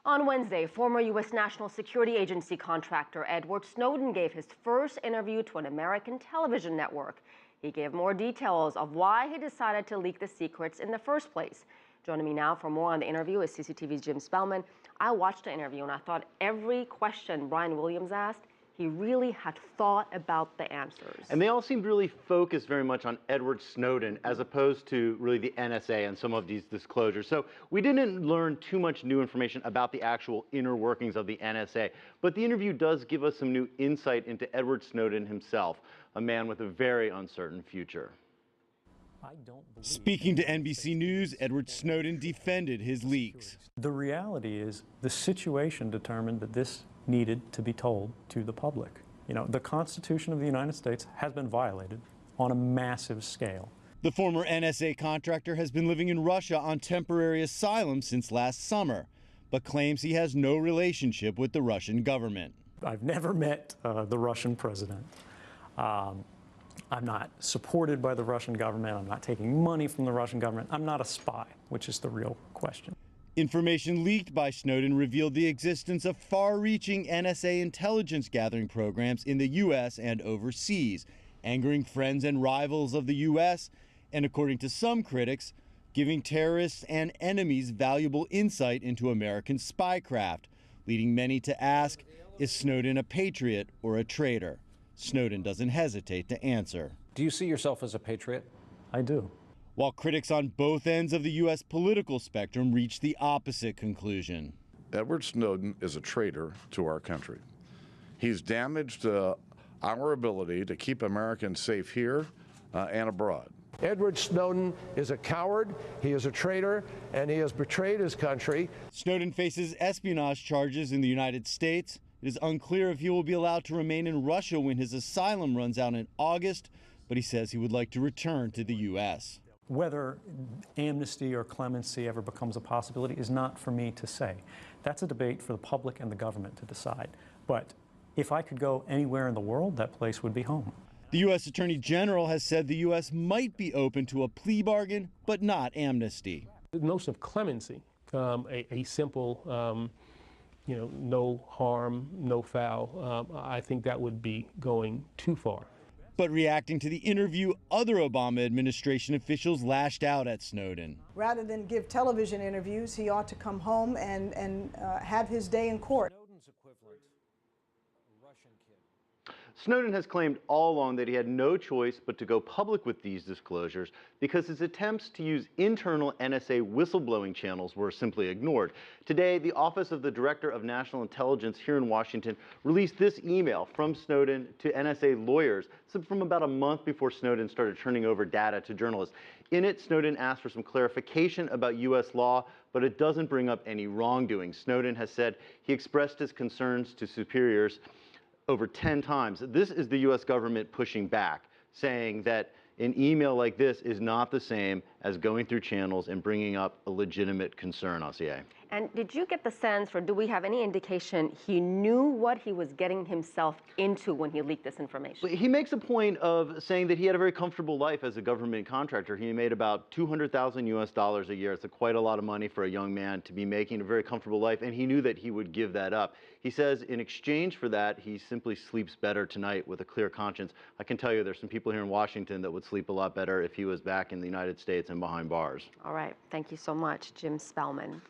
On Wednesday, former U.S. National Security Agency contractor Edward Snowden gave his first interview to an American television network. He gave more details of why he decided to leak the secrets in the first place. Joining me now for more on the interview is CCTV's Jim Spellman. I watched the interview and I thought every question Brian Williams asked, he really had thought about the answers. And they all seemed really focused very much on Edward Snowden as opposed to really the NSA and some of these disclosures. So we didn't learn too much new information about the actual inner workings of the NSA, but the interview does give us some new insight into Edward Snowden himself, a man with a very uncertain future. Speaking to NBC News, Edward Snowden defended his leaks. The reality is the situation determined that this needed to be told to the public. You know, the Constitution of the United States has been violated on a massive scale. The former NSA contractor has been living in Russia on temporary asylum since last summer, but claims he has no relationship with the Russian government. I've never met the Russian president. I'm not supported by the Russian government. I'm not taking money from the Russian government. I'm not a spy, which is the real question. Information leaked by Snowden revealed the existence of far-reaching NSA intelligence gathering programs in the U.S. and overseas, angering friends and rivals of the U.S., and according to some critics, giving terrorists and enemies valuable insight into American spycraft, leading many to ask, is Snowden a patriot or a traitor? Snowden doesn't hesitate to answer. Do you see yourself as a patriot? I do. While critics on both ends of the U.S. political spectrum reach the opposite conclusion. Edward Snowden is a traitor to our country. He's damaged our ability to keep Americans safe here and abroad. Edward Snowden is a coward, he is a traitor, and he has betrayed his country. Snowden faces espionage charges in the United States. It is unclear if he will be allowed to remain in Russia when his asylum runs out in August, but he says he would like to return to the U.S. Whether amnesty or clemency ever becomes a possibility is not for me to say. That's a debate for the public and the government to decide. But if I could go anywhere in the world, that place would be home. The U.S. Attorney General has said the U.S. might be open to a plea bargain, but not amnesty. The notion of clemency, a simple, no harm, no foul, I think that would be going too far. But reacting to the interview, other Obama administration officials lashed out at Snowden. Rather than give television interviews, he ought to come home and have his day in court. Snowden's equivalent, a Russian kid. Snowden has claimed all along that he had no choice but to go public with these disclosures because his attempts to use internal NSA whistleblowing channels were simply ignored. Today, the Office of the Director of National Intelligence here in Washington released this email from Snowden to NSA lawyers from about a month before Snowden started turning over data to journalists. In it, Snowden asked for some clarification about U.S. law, but it doesn't bring up any wrongdoing. Snowden has said he expressed his concerns to superiors over 10 times. This is the U.S. government pushing back, saying that an email like this is not the same as going through channels and bringing up a legitimate concern, Asier. And did you get the sense, or do we have any indication he knew what he was getting himself into when he leaked this information? He makes a point of saying that he had a very comfortable life as a government contractor. He made about $200,000 US a year. It's quite a lot of money for a young man to be making a very comfortable life, and he knew that he would give that up. He says in exchange for that, he simply sleeps better tonight with a clear conscience. I can tell you there's some people here in Washington that would sleep a lot better if he was back in the United States and behind bars. All right. Thank you so much, Jim Spellman.